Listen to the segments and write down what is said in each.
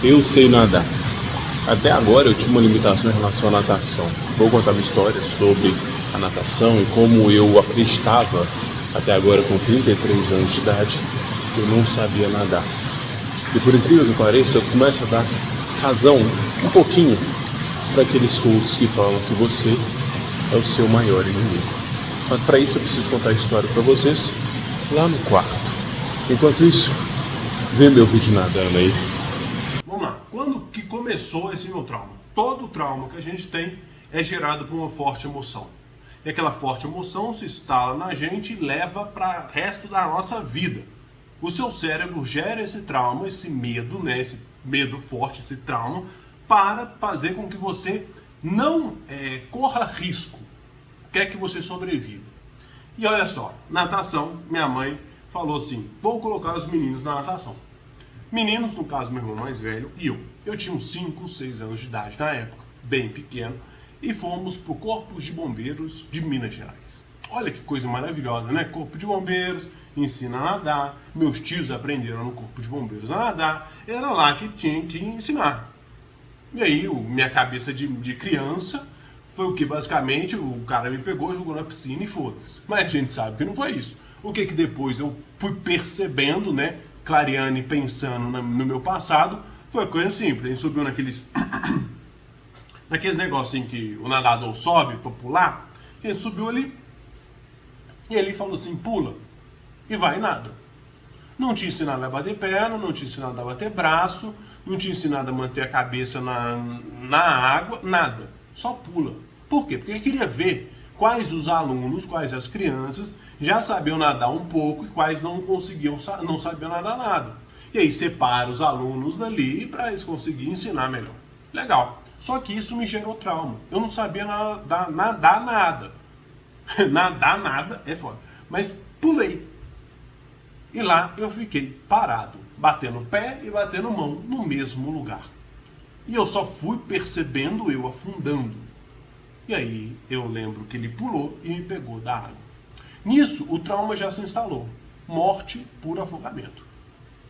Eu sei nadar. Até agora eu tinha uma limitação em relação à natação. Vou contar uma história sobre a natação e como eu acreditava, até agora com 33 anos de idade, que eu não sabia nadar. E por incrível que pareça, eu começo a dar razão um pouquinho para aqueles coaches que falam que você é o seu maior inimigo. Mas para isso eu preciso contar a história para vocês lá no quarto. Enquanto isso, vê meu vídeo nadando aí. Vamos lá, quando que começou esse meu trauma? Todo trauma que a gente tem é gerado por uma forte emoção. E aquela forte emoção se instala na gente e leva para o resto da nossa vida. O seu cérebro gera esse trauma, esse medo, né? Esse medo forte, esse trauma, para fazer com que você não corra risco, quer que você sobreviva. E olha só, natação, minha mãe falou assim, vou colocar os meninos na natação. Meninos, no caso meu irmão mais velho e eu. Eu tinha uns 5, 6 anos de idade na época, bem pequeno, e fomos pro Corpo de Bombeiros de Minas Gerais. Olha que coisa maravilhosa, né? Corpo de Bombeiros, ensina a nadar. Meus tios aprenderam no Corpo de Bombeiros a nadar. Era lá que tinha que ensinar. E aí, minha cabeça de criança foi o que basicamente o cara me pegou, jogou na piscina e foda-se. Mas a gente sabe que não foi isso. O que depois eu fui percebendo, né? Clareando e pensando no meu passado, foi coisa simples. A gente subiu naqueles negocinhos que o nadador sobe pra pular. A gente subiu ali e ele falou assim, pula e vai e nada. Não tinha ensinado a bater perna, não tinha ensinado a bater braço, não tinha ensinado a manter a cabeça na água, nada. Só pula. Por quê? Porque ele queria ver quais os alunos, quais as crianças já sabiam nadar um pouco e quais não sabiam nadar nada. E aí separa os alunos dali para eles conseguirem ensinar melhor. Legal. Só que isso me gerou trauma. Eu não sabia nadar nada. Nadar nada é foda. Mas pulei. E lá eu fiquei parado, batendo pé e batendo mão no mesmo lugar. E eu só fui percebendo eu afundando. E aí eu lembro que ele pulou e me pegou da água. Nisso o trauma já se instalou. Morte por afogamento.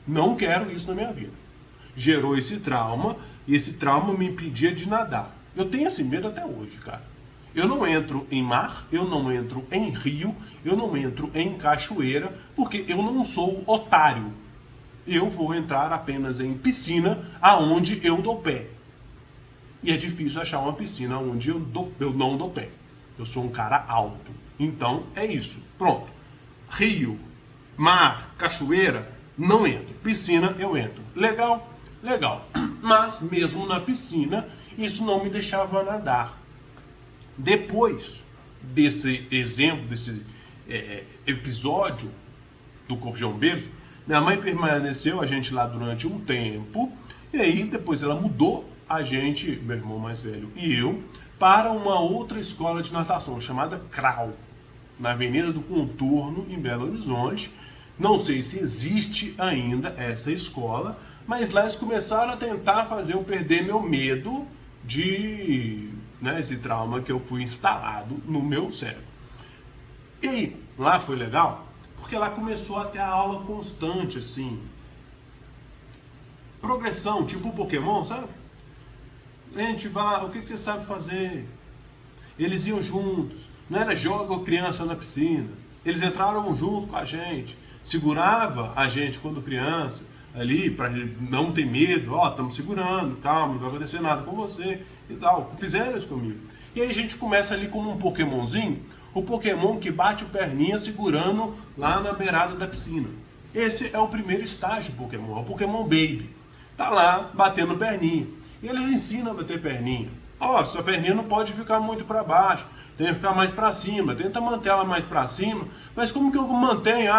Não quero isso na minha vida. Gerou esse trauma e esse trauma me impedia de nadar. Eu tenho esse medo até hoje, cara. Eu não entro em mar, eu não entro em rio, eu não entro em cachoeira, porque eu não sou otário. Eu vou entrar apenas em piscina aonde eu dou pé. E é difícil achar uma piscina onde eu não dou pé. Eu sou um cara alto. Então é isso. Pronto. Rio, mar, cachoeira, não entro. Piscina eu entro. Legal? Legal. Mas mesmo na piscina, isso não me deixava nadar. Depois desse exemplo, desse episódio do Corpo de Bombeiros, minha mãe permaneceu a gente lá durante um tempo, e aí depois ela mudou a gente, meu irmão mais velho e eu, para uma outra escola de natação chamada CRAU, na Avenida do Contorno, em Belo Horizonte. Não sei se existe ainda essa escola, mas lá eles começaram a tentar fazer eu perder meu medo de... esse trauma que eu fui instalado no meu cérebro. E aí, lá foi legal, porque lá começou a ter a aula constante, assim. Progressão, tipo Pokémon, sabe? Gente, vai lá, o que você sabe fazer? Eles iam juntos, não era joga criança na piscina. Eles entraram junto com a gente, segurava a gente quando criança, ali, para não ter medo, estamos segurando, calma, não vai acontecer nada com você e tal. Fizeram isso comigo. E aí a gente começa ali como um Pokémonzinho, o Pokémon que bate o perninha segurando lá na beirada da piscina. Esse é o primeiro estágio do Pokémon, é o Pokémon Baby. Tá lá, batendo perninha. E eles ensinam a bater perninha. Sua perninha não pode ficar muito para baixo, tem que ficar mais para cima, tenta manter ela mais para cima. Mas como que eu mantenho?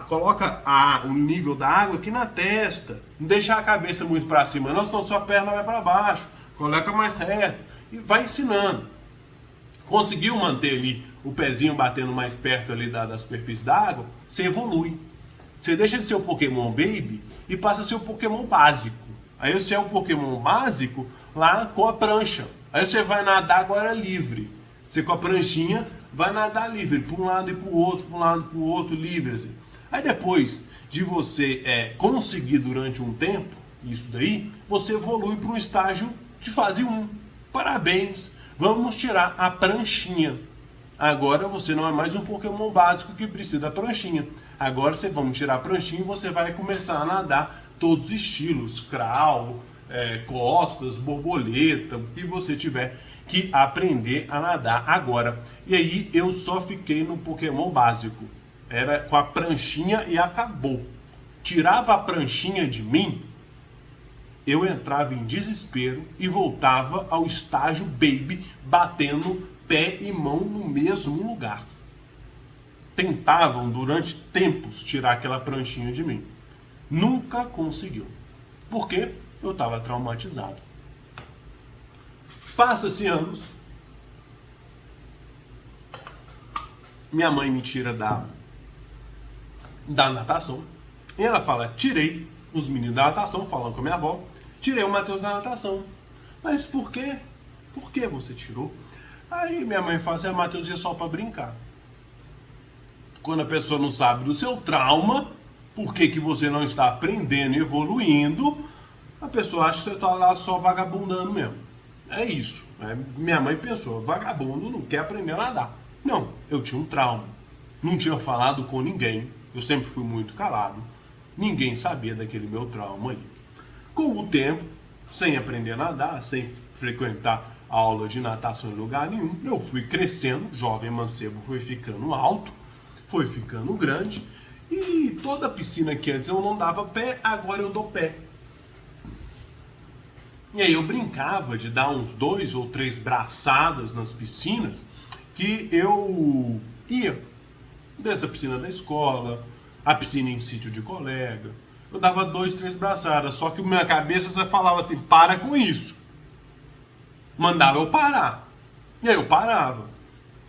Coloca o nível da água aqui na testa, não deixa a cabeça muito para cima, não, senão sua perna vai para baixo, coloca mais reto e vai ensinando. Conseguiu manter ali o pezinho batendo mais perto ali da superfície da água, você evolui. Você deixa de ser o Pokémon Baby e passa a ser o Pokémon básico. Aí você é o Pokémon básico lá com a prancha. Aí você vai nadar agora livre. Você com a pranchinha vai nadar livre, para um lado e para o outro, para um lado e para o outro, livre assim. Aí depois de você conseguir durante um tempo, isso daí, você evolui para um estágio de fase 1. Parabéns! Vamos tirar a pranchinha. Agora você não é mais um Pokémon básico que precisa da pranchinha. Agora vamos tirar a pranchinha e você vai começar a nadar todos os estilos, crawl, costas, borboleta, o que você tiver que aprender a nadar agora. E aí eu só fiquei no Pokémon básico. Era com a pranchinha e acabou. Tirava a pranchinha de mim, eu entrava em desespero e voltava ao estágio baby, batendo pé e mão no mesmo lugar. Tentavam durante tempos tirar aquela pranchinha de mim. Nunca conseguiu. Por quê? Eu estava traumatizado. Passa-se anos. Minha mãe me tira da natação. E ela fala, tirei os meninos da natação, falando com a minha avó. Tirei o Matheus da natação. Mas por quê? Por que você tirou? Aí minha mãe fala assim, Matheus ia só para brincar. Quando a pessoa não sabe do seu trauma, por que você não está aprendendo e evoluindo, a pessoa acha que você está lá só vagabundando mesmo. É isso. Minha mãe pensou, vagabundo não quer aprender a nadar. Não, eu tinha um trauma. Não tinha falado com ninguém. Eu sempre fui muito calado. Ninguém sabia daquele meu trauma ali. Com o tempo, sem aprender a nadar, sem frequentar aula de natação em lugar nenhum, eu fui crescendo, jovem mancebo foi ficando alto, foi ficando grande, e toda piscina que antes eu não dava pé, agora eu dou pé. E aí eu brincava de dar uns 2 ou 3 braçadas nas piscinas, que eu ia, desde a piscina da escola, a piscina em sítio de colega, eu dava 2, 3 braçadas, só que minha cabeça só falava assim, para com isso. Mandava eu parar. E aí eu parava.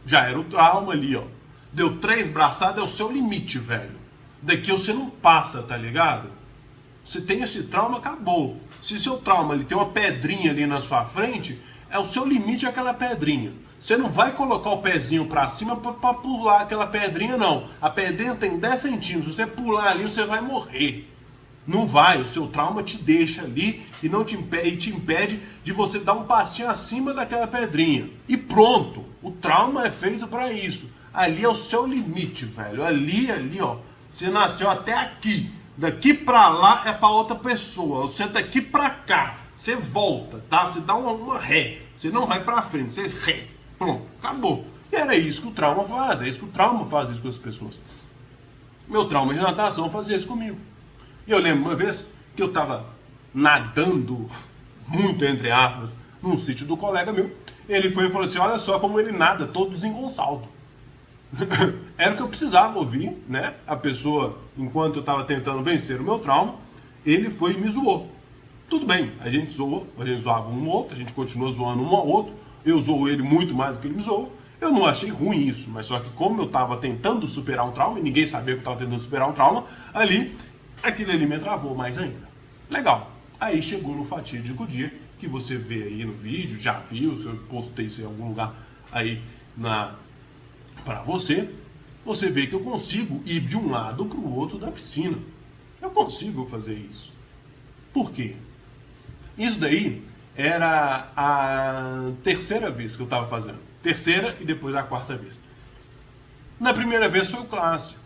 Já era o trauma ali, ó. Deu 3 braçadas, é o seu limite, velho. Daqui você não passa, tá ligado? Se tem esse trauma, acabou. Se seu trauma ele tem uma pedrinha ali na sua frente, é o seu limite aquela pedrinha. Você não vai colocar o pezinho pra cima pra pular aquela pedrinha, não. A pedrinha tem 10 centímetros. Se você pular ali, você vai morrer. Não vai, o seu trauma te deixa ali e não te impede de você dar um passinho acima daquela pedrinha. E pronto, o trauma é feito para isso. Ali é o seu limite, velho. Ali, ó, você nasceu até aqui. Daqui pra lá é pra outra pessoa. Você daqui pra cá, você volta, tá? Você dá uma ré. Você não vai pra frente, você ré. Pronto, acabou. E era isso que o trauma faz, é isso que o trauma faz isso com as pessoas. Meu trauma de natação fazia isso comigo. E eu lembro uma vez que eu tava nadando, muito entre aspas, num sítio do colega meu. Ele foi e falou assim, olha só como ele nada, todo desengonçado. Era o que eu precisava ouvir, né? A pessoa, enquanto eu tava tentando vencer o meu trauma, ele foi e me zoou. Tudo bem, a gente zoava um ao outro, a gente continuou zoando um ao outro. Eu zoo ele muito mais do que ele me zoou. Eu não achei ruim isso, mas só que como eu tava tentando superar um trauma, e ninguém sabia que eu tava tentando superar um trauma, ali, aquilo ali me travou mais ainda. Legal. Aí chegou no fatídico dia que você vê aí no vídeo, já viu, se eu postei isso em algum lugar aí para você vê que eu consigo ir de um lado para o outro da piscina. Eu consigo fazer isso. Por quê? Isso daí era a terceira vez que eu estava fazendo. Terceira e depois a quarta vez. Na primeira vez foi o clássico.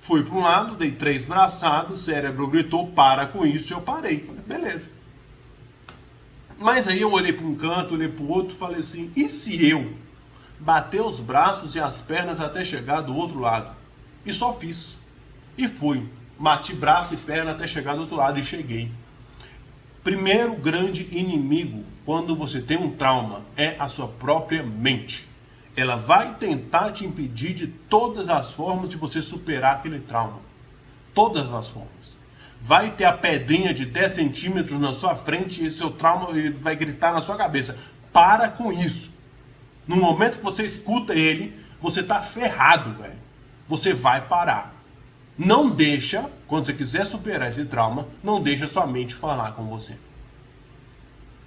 Fui para um lado, dei 3 braçadas, o cérebro gritou, para com isso, e eu parei. Falei, beleza. Mas aí eu olhei para um canto, olhei para o outro, falei assim, e se eu bater os braços e as pernas até chegar do outro lado? E só fiz. E fui. Bati braço e perna até chegar do outro lado e cheguei. Primeiro grande inimigo, quando você tem um trauma, é a sua própria mente. Ela vai tentar te impedir de todas as formas de você superar aquele trauma. Todas as formas. Vai ter a pedrinha de 10 centímetros na sua frente e seu trauma vai gritar na sua cabeça. Para com isso. No momento que você escuta ele, você tá ferrado, velho. Você vai parar. Não deixa, quando você quiser superar esse trauma, não deixa sua mente falar com você.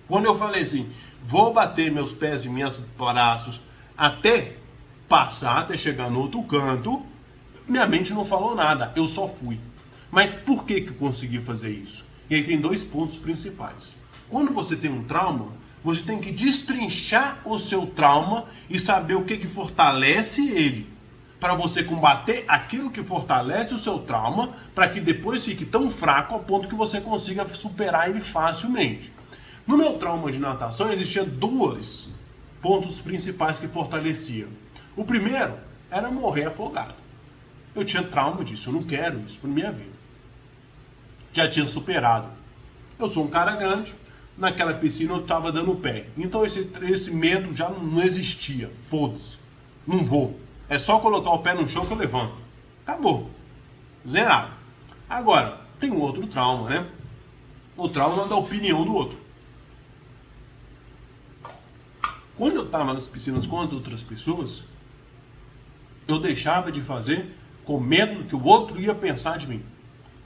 Quando eu falei assim, vou bater meus pés e meus braços até passar, até chegar no outro canto, minha mente não falou nada, eu só fui. Mas por que eu consegui fazer isso? E aí tem dois pontos principais. Quando você tem um trauma, você tem que destrinchar o seu trauma e saber o que fortalece ele, para você combater aquilo que fortalece o seu trauma, para que depois fique tão fraco ao ponto que você consiga superar ele facilmente. No meu trauma de natação existiam dois pontos principais que fortaleciam. O primeiro era morrer afogado. Eu tinha trauma disso, eu não quero isso para minha vida. Já tinha superado. Eu sou um cara grande, naquela piscina eu estava dando pé. Então esse medo já não existia. Foda-se, não vou. É só colocar o pé no chão que eu levanto. Acabou. Zerado. Agora, tem um outro trauma, né? O trauma da opinião do outro. Quando eu estava nas piscinas com outras pessoas, eu deixava de fazer com medo do que o outro ia pensar de mim.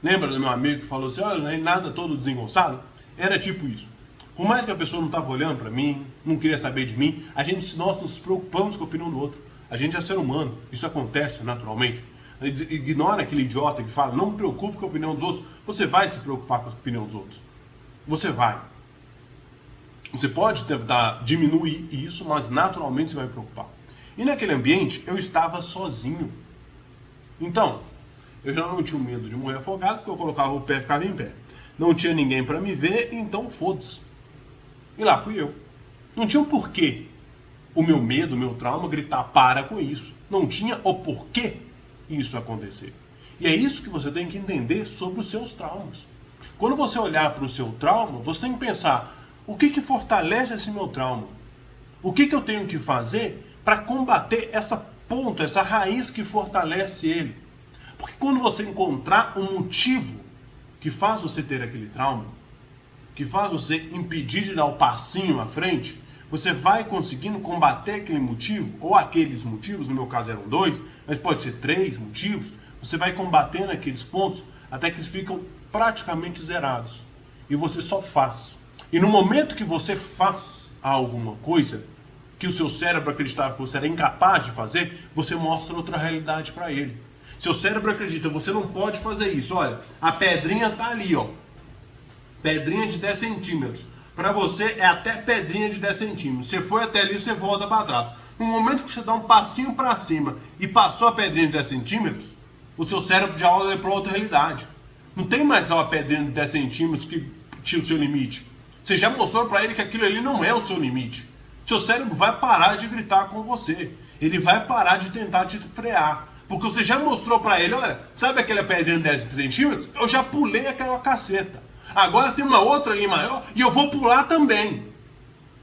Lembra do meu amigo que falou assim, olha, não é nada todo desengonçado? Era tipo isso. Por mais que a pessoa não estava olhando para mim, não queria saber de mim, nós nos preocupamos com a opinião do outro. A gente é ser humano, isso acontece naturalmente. Ignora aquele idiota que fala, não me preocupe com a opinião dos outros. Você vai se preocupar com a opinião dos outros. Você vai. Você pode tentar diminuir isso, mas naturalmente você vai preocupar. E naquele ambiente, eu estava sozinho. Então, eu já não tinha medo de morrer afogado, porque eu colocava o pé e ficava em pé. Não tinha ninguém para me ver, então foda-se. E lá fui eu. Não tinha um porquê o meu medo, o meu trauma, gritar para com isso. Não tinha o porquê isso acontecer. E é isso que você tem que entender sobre os seus traumas. Quando você olhar para o seu trauma, você tem que pensar, o que fortalece esse meu trauma? O que eu tenho que fazer para combater essa ponta, essa raiz que fortalece ele? Porque quando você encontrar um motivo que faz você ter aquele trauma, que faz você impedir de dar o passinho à frente, você vai conseguindo combater aquele motivo, ou aqueles motivos, no meu caso eram 2, mas pode ser 3 motivos, você vai combatendo aqueles pontos até que eles ficam praticamente zerados. E você só faz. E no momento que você faz alguma coisa que o seu cérebro acreditava que você era incapaz de fazer, você mostra outra realidade para ele. Seu cérebro acredita, você não pode fazer isso. Olha, a pedrinha tá ali, ó. Pedrinha de 10 centímetros. Para você é até pedrinha de 10 centímetros. Você foi até ali, você volta para trás. No momento que você dá um passinho para cima e passou a pedrinha de 10 centímetros, o seu cérebro já olha para outra realidade. Não tem mais uma pedrinha de 10 centímetros que tira o seu limite. Você já mostrou para ele que aquilo ali não é o seu limite. Seu cérebro vai parar de gritar com você. Ele vai parar de tentar te frear. Porque você já mostrou para ele, olha, sabe aquela pedrinha de 10 centímetros? Eu já pulei aquela caceta. Agora tem uma outra ali maior e eu vou pular também.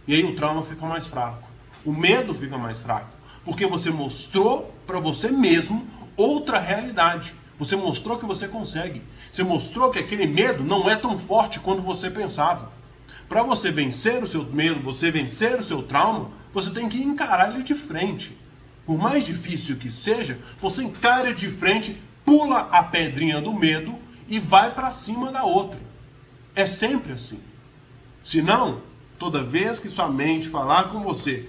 E aí o trauma fica mais fraco. O medo fica mais fraco. Porque você mostrou para você mesmo outra realidade. Você mostrou que você consegue. Você mostrou que aquele medo não é tão forte quanto você pensava. Para você vencer o seu medo, você vencer o seu trauma, você tem que encarar ele de frente. Por mais difícil que seja, você encara de frente, pula a pedrinha do medo e vai para cima da outra. É sempre assim. Senão, toda vez que sua mente falar com você,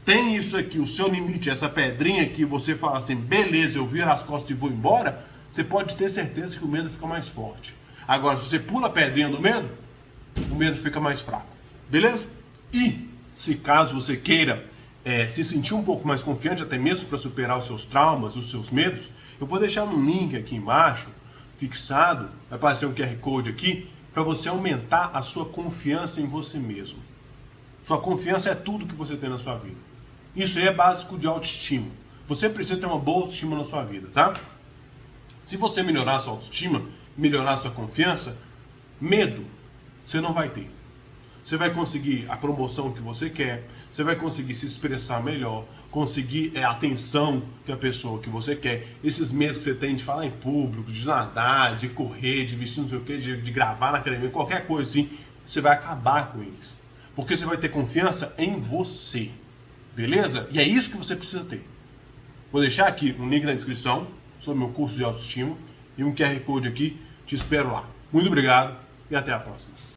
tem isso aqui, o seu limite, essa pedrinha aqui, você fala assim, beleza, eu viro as costas e vou embora, você pode ter certeza que o medo fica mais forte. Agora, se você pula a pedrinha do medo, o medo fica mais fraco. Beleza? E, se caso você queira se sentir um pouco mais confiante, até mesmo para superar os seus traumas, os seus medos, eu vou deixar um link aqui embaixo, fixado, vai aparecer um QR Code aqui, para você aumentar a sua confiança em você mesmo. Sua confiança é tudo que você tem na sua vida. Isso aí é básico de autoestima. Você precisa ter uma boa autoestima na sua vida, tá? Se você melhorar a sua autoestima, melhorar a sua confiança, medo você não vai ter. Você vai conseguir a promoção que você quer, você vai conseguir se expressar melhor, conseguir a atenção que a pessoa que você quer. Esses medos que você tem de falar em público, de nadar, de correr, de vestir não sei o quê, de gravar na academia, qualquer coisa assim, você vai acabar com eles. Porque você vai ter confiança em você. Beleza? E é isso que você precisa ter. Vou deixar aqui um link na descrição sobre o meu curso de autoestima e um QR Code aqui. Te espero lá. Muito obrigado e até a próxima.